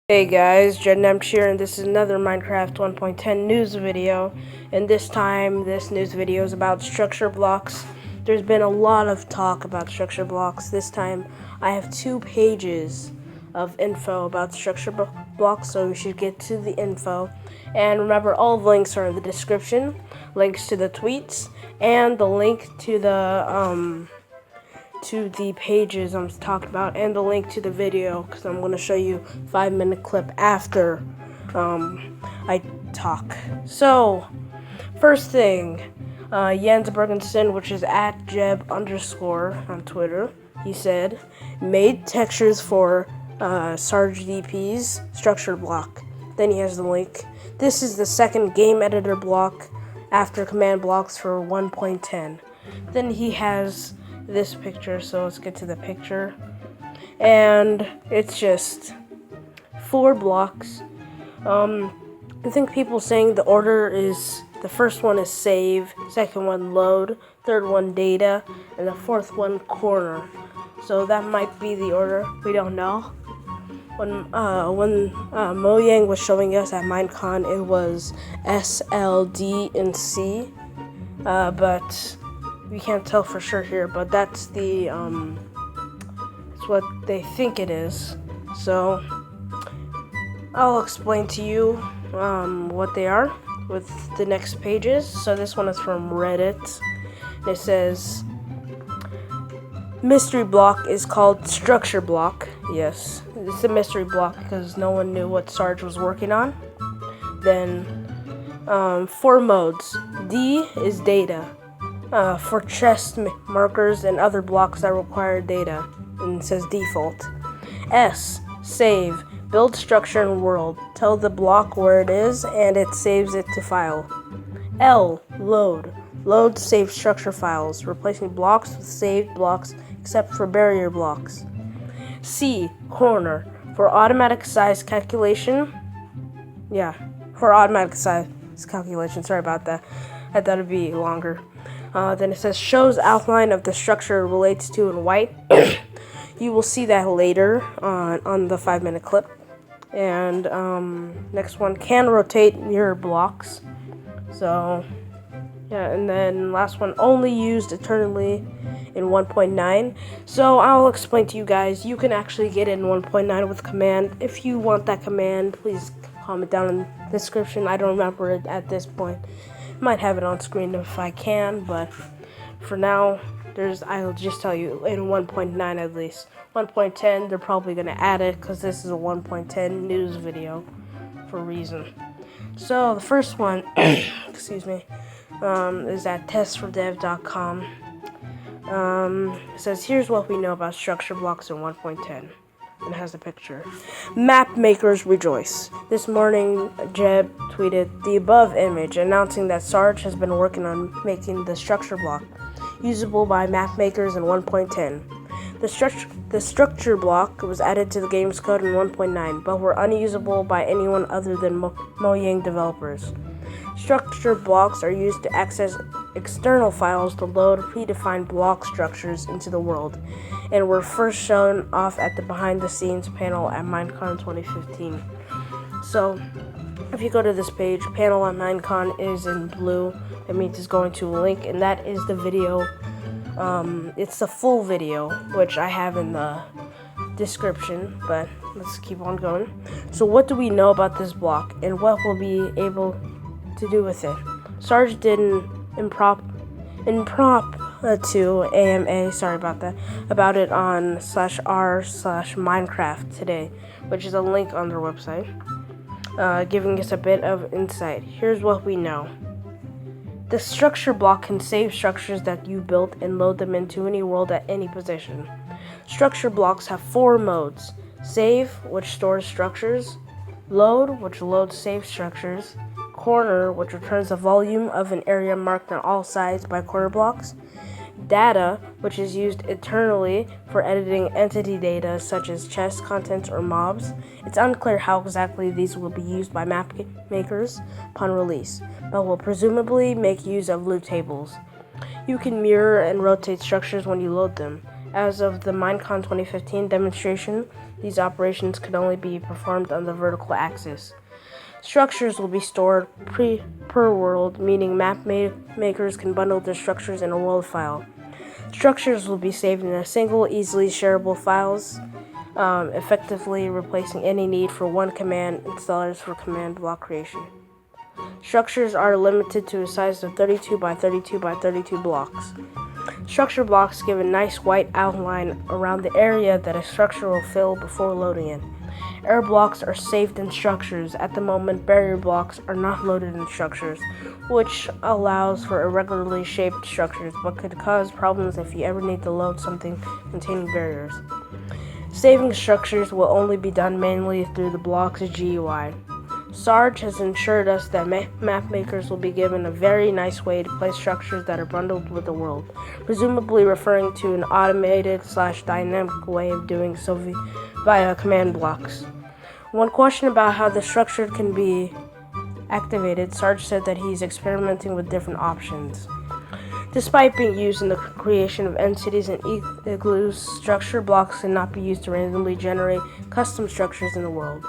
Hey guys, Jed Nemch here, and this is another Minecraft 1.10 news video. And this time, this news video is about structure blocks. There's been a lot of talk about structure blocks. This time, I have 2 pages of info about structure blocks, so we should get to the info. And remember, all the links are in the description, links to the tweets, and the link to the pages I'm talking about, and the link to the video, because I'm going to show you a 5-minute clip after I talk. So, first thing, Jens Bergensen, which is at Jeb_ on Twitter, he said, made textures for Sarge DP's structure block. Then he has the link. This is the second game editor block after command blocks for 1.10. Then he has this picture, so let's get to the picture. And it's just 4 blocks. I think people saying the order is, the first one is save, second one load, third one data, and the fourth one corner. So that might be the order, we don't know. When Mo Yang was showing us at Minecon, it was S, L, D, and C, but we can't tell for sure here, but that's the it's what they think it is. So I'll explain to you what they are with the next pages. So this one is from Reddit. It says mystery block is called structure block. Yes, it's a mystery block because no one knew what Sarge was working on. Then 4 modes. D is data. For chest markers and other blocks that require data, and it says default. S, save, build structure and world, tell the block where it is and it saves it to file. L, load saved structure files, replacing blocks with saved blocks except for barrier blocks. C, corner, for automatic size calculation. Sorry about that. I thought it'd be longer. Then it says shows outline of the structure relates to in white. You will see that later on the 5-minute clip. And next one, can rotate mirror blocks. So yeah, and then last one, only used eternally in 1.9. So I'll explain to you guys. You can actually get it in 1.9 with command. If you want that command, please comment down in the description. I don't remember it at this point. Might have it on screen if I can, but for now, I'll just tell you in 1.9 at least. 1.10, they're probably going to add it because this is a 1.10 news video for a reason. So the first one, excuse me, is at testfordev.com. It says, here's what we know about structure blocks in 1.10. And it has a picture. Mapmakers rejoice. This morning, Jeb tweeted the above image announcing that Sarge has been working on making the structure block usable by mapmakers in 1.10. The structure block was added to the game's code in 1.9, but were unusable by anyone other than Mojang developers. Structure blocks are used to access external files to load predefined block structures into the world, and were first shown off at the behind-the-scenes panel at Minecon 2015. So, if you go to this page, panel at Minecon is in blue. That means it's going to a link, and that is the video. It's the full video, which I have in the description, but let's keep on going. So what do we know about this block, and what we'll be able to do with it? Sarge did an improp to AMA, sorry about that, about it on /r/Minecraft today, which is a link on their website, giving us a bit of insight. Here's what we know. The structure block can save structures that you built and load them into any world at any position. Structure blocks have 4 modes. Save, which stores structures. Load, which loads saved structures. Corner, which returns the volume of an area marked on all sides by corner blocks. Data, which is used eternally for editing entity data such as chest contents or mobs. It's unclear how exactly these will be used by map makers upon release, but will presumably make use of loot tables. You can mirror and rotate structures when you load them. As of the Minecon 2015 demonstration, these operations could only be performed on the vertical axis. Structures will be stored per world, meaning map makers can bundle their structures in a world file. Structures will be saved in a single, easily shareable files, effectively replacing any need for one command installers for command block creation. Structures are limited to a size of 32 by 32 by 32 blocks. Structure blocks give a nice white outline around the area that a structure will fill before loading it. Error blocks are saved in structures. At the moment, barrier blocks are not loaded in structures, which allows for irregularly shaped structures, but could cause problems if you ever need to load something containing barriers. Saving structures will only be done manually through the block's GUI. Sarge has assured us that map makers will be given a very nice way to place structures that are bundled with the world, presumably referring to an automated/dynamic way of doing so via command blocks. One question about how the structure can be activated, Sarge said that he's experimenting with different options. Despite being used in the creation of entities and igloos, structure blocks cannot be used to randomly generate custom structures in the world.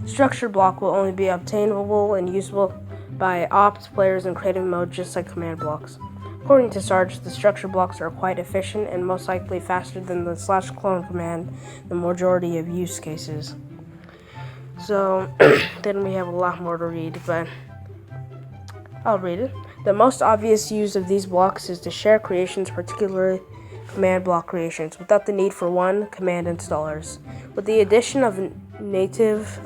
Structure block will only be obtainable and usable by ops players in creative mode, just like command blocks. According to Sarge, the structure blocks are quite efficient and most likely faster than the /clone command in the majority of use cases. So, then we have a lot more to read, but I'll read it. The most obvious use of these blocks is to share creations, particularly command block creations, without the need for one command installers. With the addition of native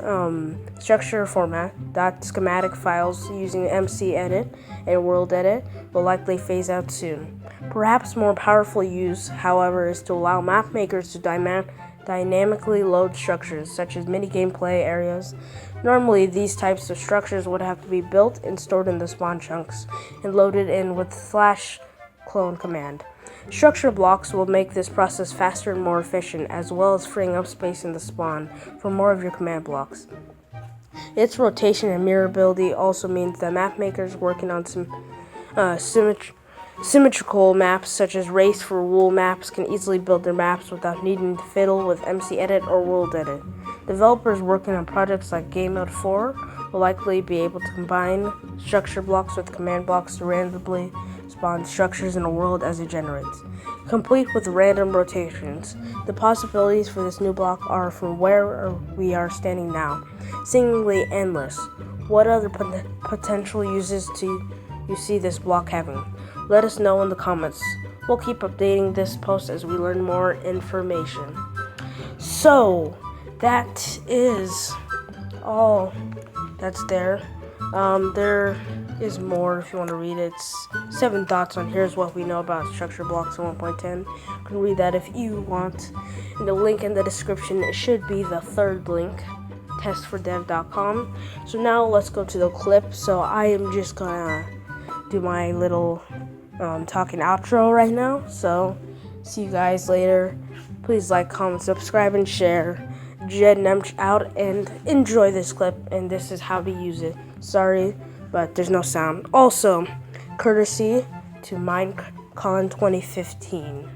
structure format, .schematic files using MC-Edit and WorldEdit will likely phase out soon. Perhaps more powerful use, however, is to allow map makers to dynamically load structures, such as mini-gameplay areas. Normally, these types of structures would have to be built and stored in the spawn chunks and loaded in with /clone command. Structure blocks will make this process faster and more efficient, as well as freeing up space in the spawn for more of your command blocks. Its rotation and mirrorability also means that map makers working on some symmetrical maps, such as race for wool maps, can easily build their maps without needing to fiddle with MC-Edit or WorldEdit. Developers working on projects like Game Mode 4 will likely be able to combine structure blocks with command blocks to randomly spawn structures in a world as it generates, complete with random rotations. The possibilities for this new block are, from where we are standing now, seemingly endless. What other potential uses do you see this block having? Let us know in the comments. We'll keep updating this post as we learn more information. So, that is all that's there. There is more if you want to read it. It's 7 thoughts on here's what we know about structure blocks in 1.10. You can read that if you want. And the link in the description, it should be the third link, testfordev.com. So now let's go to the clip. So I am just gonna do my little talking outro right now. So see you guys later. Please like, comment, subscribe, and share. Jed Nemch out, and enjoy this clip, and this is how to use it. Sorry, but there's no sound. Also, courtesy to Minecon 2015.